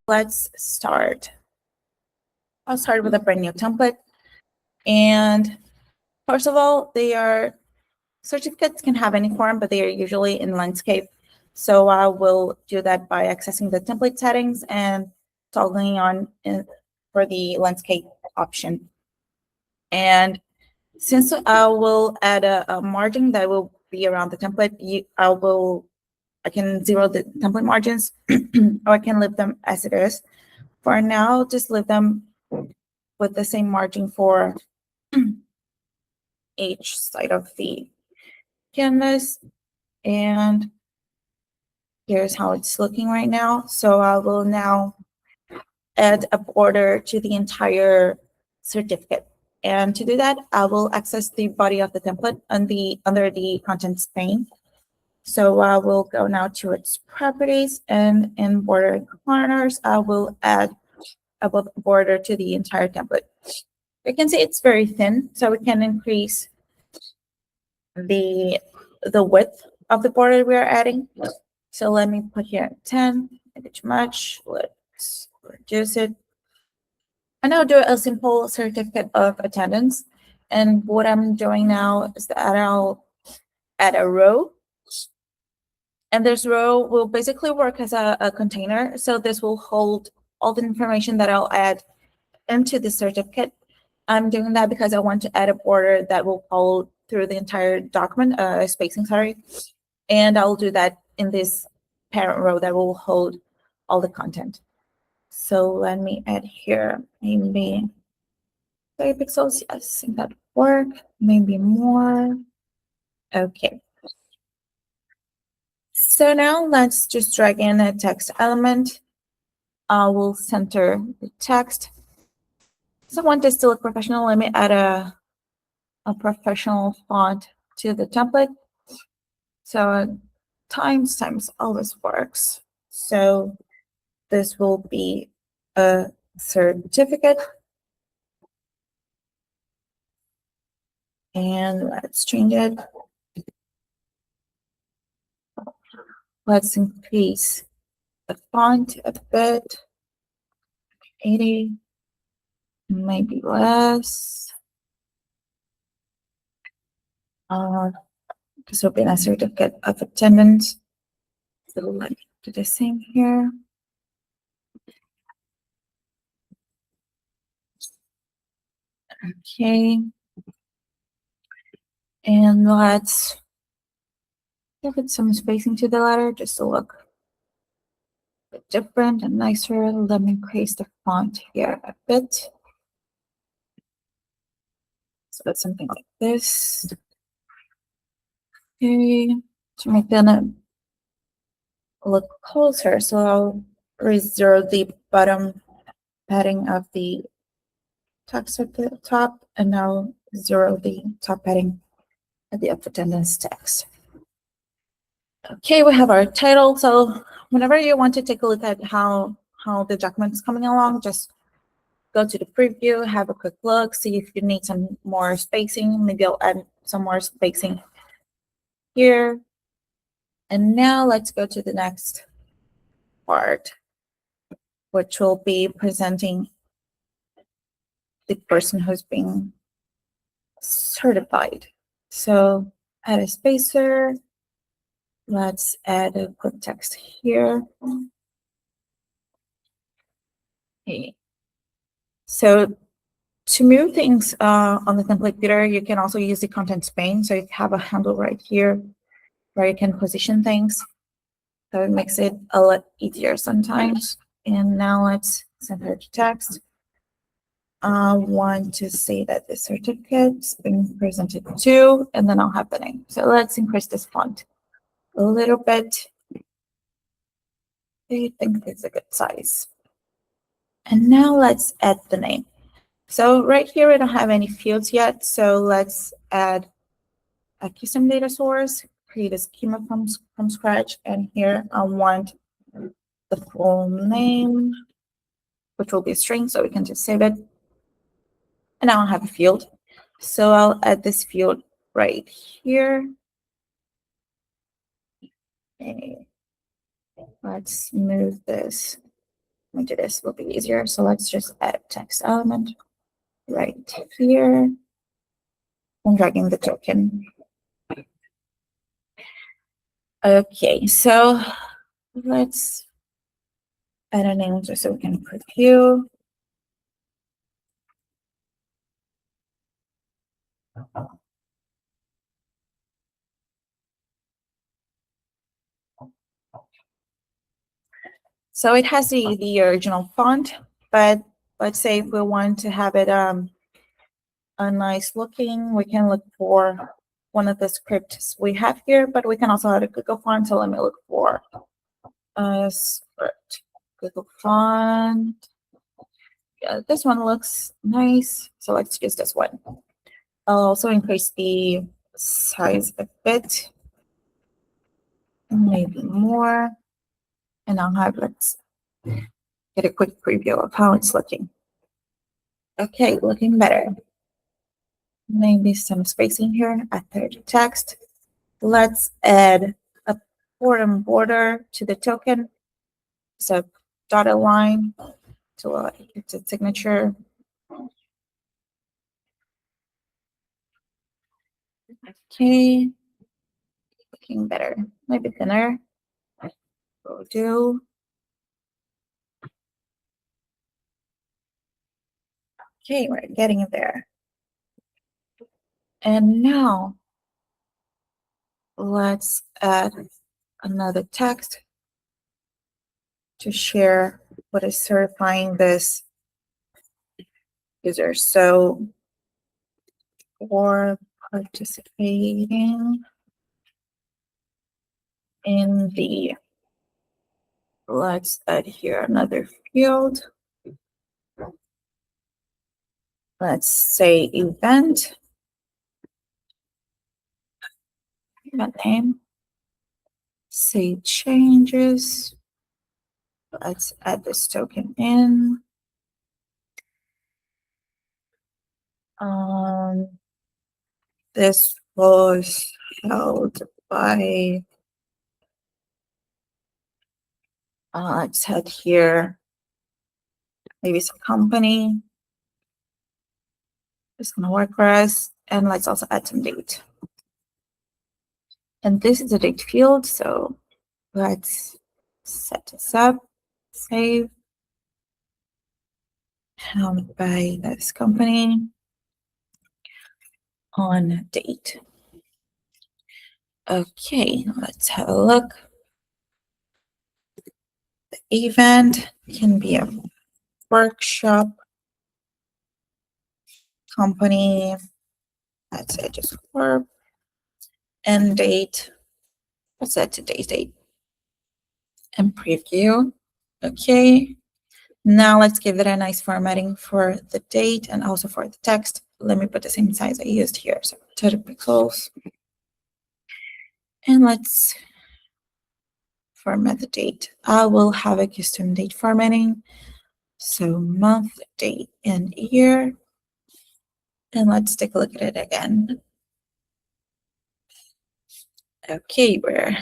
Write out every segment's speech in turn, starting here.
let's start. I'll start with a brand new template. And first of all, certificates can have any form, but they are usually in landscape. So I will do that by accessing the template settings and toggling on for the landscape option. And since I will add a margin that will be around the template, I can zero the template margins or I can leave them as it is. For now, just leave them with the same margin for each side of the canvas. And here's how it's looking right now. So I will now add a border to the entire certificate. And to do that, I will access the body of the template under the contents pane. So I will go now to its properties, and in border corners, I will add a border to the entire template. You can see it's very thin, so we can increase the width of the border we are adding. So let me put here 10, maybe too much. Let's reduce it. And I'll do a simple certificate of attendance. And what I'm doing now is that I'll add a row. And this row will basically work as a container. So this will hold all the information that I'll add into the certificate. I'm doing that because I want to add a border that will hold through the entire document, spacing, sorry. And I'll do that in this parent row that will hold all the content. So let me add here maybe 30 pixels. Yes, I think that work. Maybe more. Okay. So now let's just drag in a text element. I will center the text. So I want this to look professional. Let me add a professional font to the template. So times always works. So this will be a certificate. And let's change it. Let's increase the font a bit. 80, maybe less. This will be a certificate of attendance. So let me do the same here. Okay. And let's give it some spacing to the letter just to look a bit different and nicer. Let me increase the font here a bit. So it's something like this. Okay. To make them look closer, so I'll reserve the bottom padding of the text at the top, and I'll zero the top padding at the of attendance text. Okay, we have our title. So whenever you want to take a look at how the document is coming along, just go to the preview, have a quick look, see if you need some more spacing. Maybe I'll add some more spacing here. And now let's go to the next part, which will be presenting the person who's being certified. So add a spacer. Let's add a quick text here. Okay. So to move things on the template editor, you can also use the contents pane. So you have a handle right here where you can position things. So it makes it a lot easier sometimes. And now let's center the text. I want to say that the certificate's being presented to, and then I'll have the name. So let's increase this font a little bit. I think it's a good size. And now let's add the name. So right here, we don't have any fields yet. So let's add a custom data source, create a schema from scratch. And here I want the full name, which will be a string, so we can just save it. And now I have a field. So I'll add this field right here. Okay. Let's move this me do this, will be easier. So let's just add text element right here. I'm dragging the token. Okay, so let's add a name just so we can preview. So it has the original font, but let's say if we want to have it a nice looking, we can look for one of the scripts we have here, but we can also add a Google font. So let me look for a script. Google font. Yeah, this one looks nice. So let's use this one. I'll also increase the size a bit, maybe more. And I'll have, let's get a quick preview of how it's looking. Okay, looking better. Maybe some spacing here after the text. Let's add a bottom border to the token. So dotted line to it's a signature. Okay, looking better. Maybe thinner. Will do. Okay, we're getting there. And now let's add another text to share what is certifying this user. So for participating in the, let's add here another field. Let's say event name. Say changes. Let's add this token in. This was held by, let's add here maybe some company. It's gonna work for us. And let's also add some date. And this is a date field, so let's set this up, save, held by this company on date. Okay, let's have a look. The event can be a workshop, company, let's say just work, end date, let's set today's date, and preview. Okay, now let's give it a nice formatting for the date and also for the text. Let me put the same size I used here, so 30 pixels. And let's format the date. I will have a custom date formatting. So month, date, and year. And let's take a look at it again. Okay, we're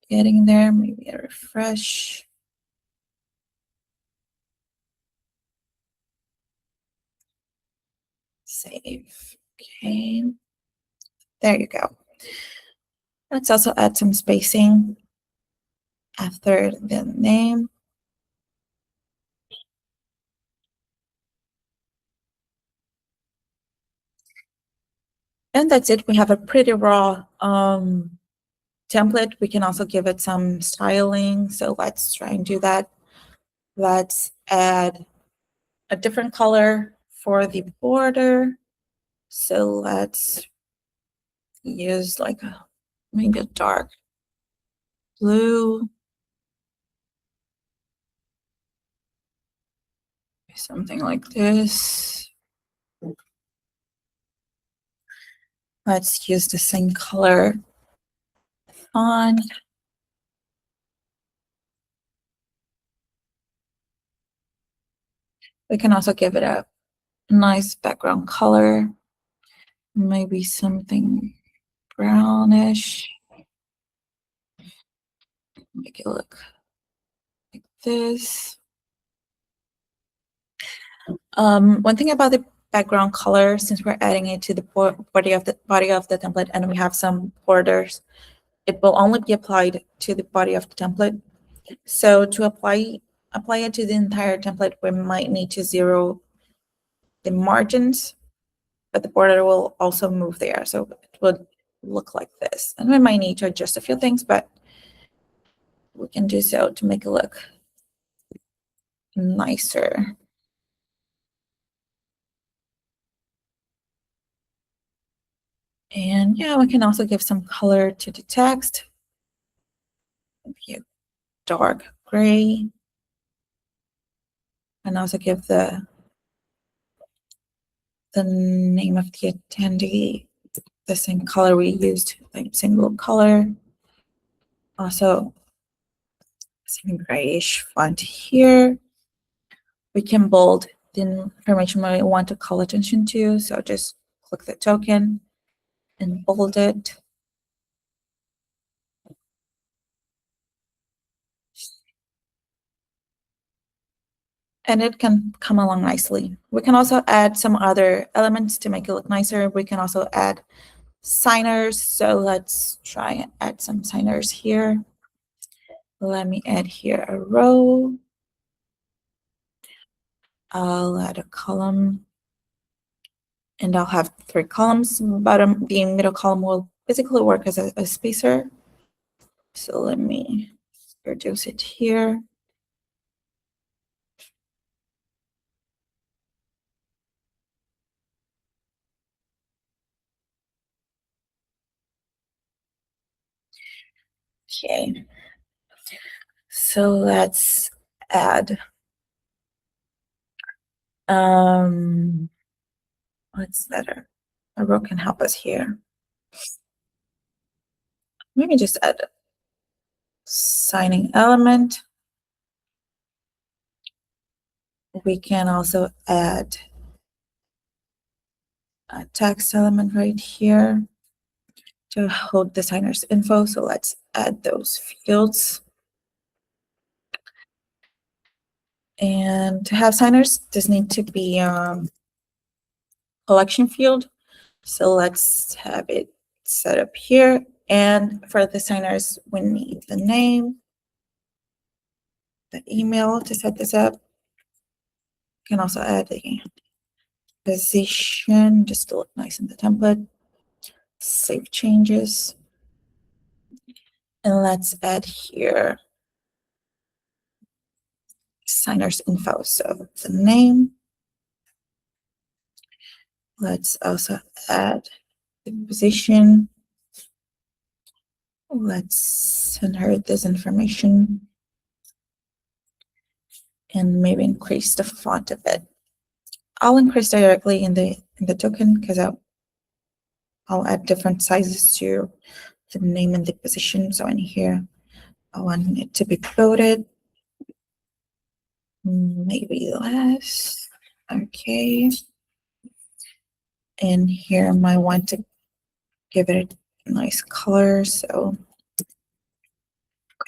getting there. Maybe a refresh. Save. Okay. There you go. Let's also add some spacing after the name. And that's it. We have a pretty raw template. We can also give it some styling. So let's try and do that. Let's add a different color for the border. So let's use like maybe a dark blue, something like this. Let's use the same color font. We can also give it a nice background color, maybe something brownish. Make it look like this. One thing about the background color, since we're adding it to the body of the template, and we have some borders, it will only be applied to the body of the template. So to apply it to the entire template, we might need to zero the margins, but the border will also move there. So it would look like this. And we might need to adjust a few things, but we can do so to make it look nicer. And yeah, we can also give some color to the text. Maybe a dark gray. And also give the name of the attendee the same color we used, like single color. Also, same grayish font here. We can bold the information we want to call attention to. So just click the token and bold it. And it can come along nicely. We can also add some other elements to make it look nicer. We can also add signers. So let's try and add some signers here. Let me add here a row. I'll add a column. And I'll have 3 columns. The middle column will basically work as a spacer. So let me reduce it here. Okay. So let's add what's that? A row can help us here. Maybe just add a signing element. We can also add a text element right here to hold the signer's info. So let's add those fields. And to have signers, this needs to be collection field. So let's have it set up here. And for the signers, we need the name, the email to set this up. You can also add the position just to look nice in the template. Save changes. And let's add here signer's info. So the name. Let's also add the position. Let's inherit this information and maybe increase the font a bit. I'll increase directly in the token because I'll add different sizes to the name and the position. So in here, I want it to be bloated. Maybe less. Okay. And here I might want to give it a nice color. So I'm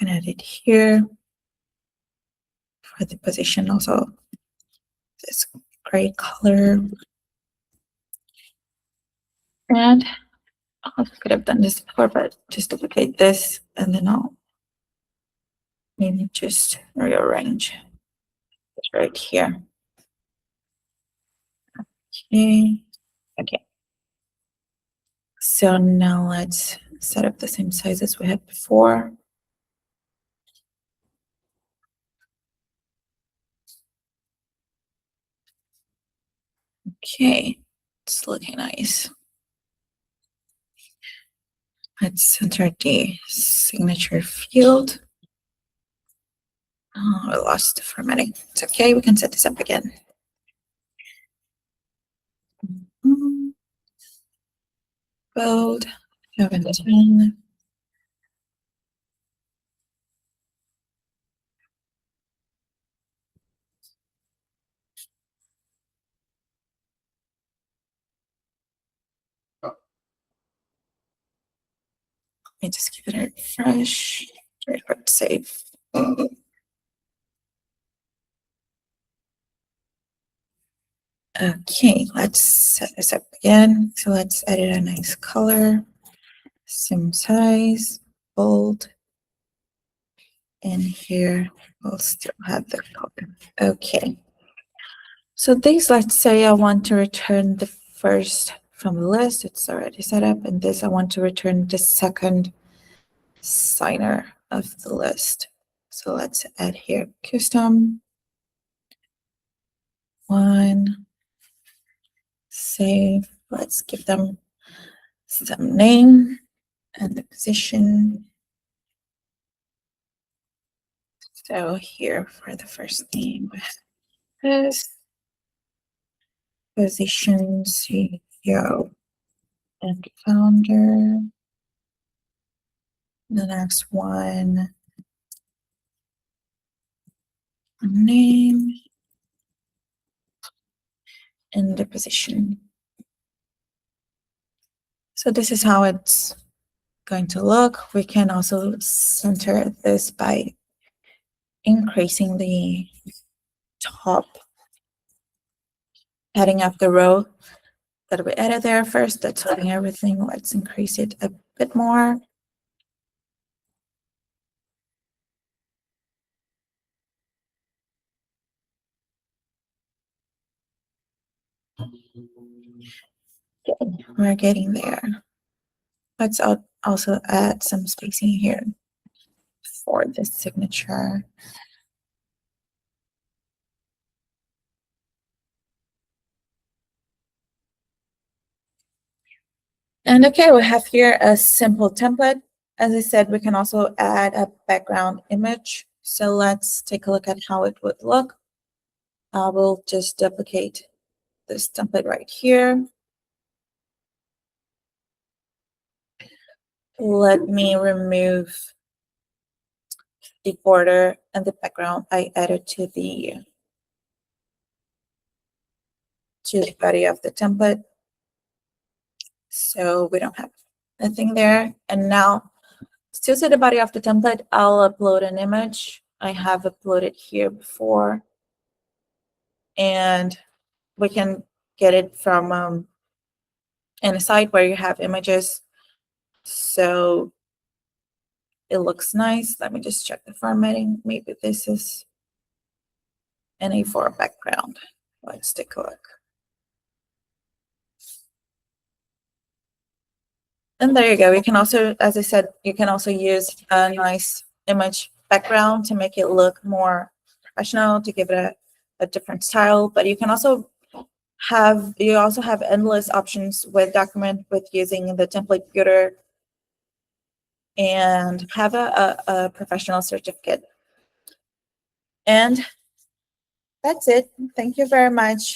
gonna add it here. For the position also, this gray color. And I could have done this before, but just duplicate this and then I'll maybe just rearrange it right here. Okay. Okay. So now let's set up the same size as we had before. Okay, it's looking nice. Let's center the signature field. Oh, I lost the formatting. It's okay, we can set this up again. Bold, 17. Let me just give it a refresh. Wait for it to save. Okay, let's set this up again. So let's edit a nice color, same size, bold. And here we'll still have the color. Okay. So this, let's say I want to return the first from the list. It's already set up. And this, I want to return the second signer of the list. So let's add here custom one, save. Let's give them some name and the position. So here for the first name, this position CEO and founder. The next one, name and the position. So this is how it's going to look. We can also center this by increasing the top heading of the row that we added there first. That's holding everything. Let's increase it a bit more. Okay, we're getting there. Let's also add some spacing here for the signature. And okay, we have here a simple template. As I said, we can also add a background image. So let's take a look at how it would look. I will just duplicate this template right here. Let me remove the border and the background I added to the body of the template. So we don't have anything there. And now, still to the body of the template, I'll upload an image. I have uploaded here before. And we can get it from in a site where you have images. So it looks nice. Let me just check the formatting. Maybe this is an A4 background. Let's take a look. And there you go. You can also, as I said, you can also use a nice image background to make it look more professional, to give it a different style. But you can also have endless options with Documint with using the template builder and have a professional certificate. And that's it. Thank you very much.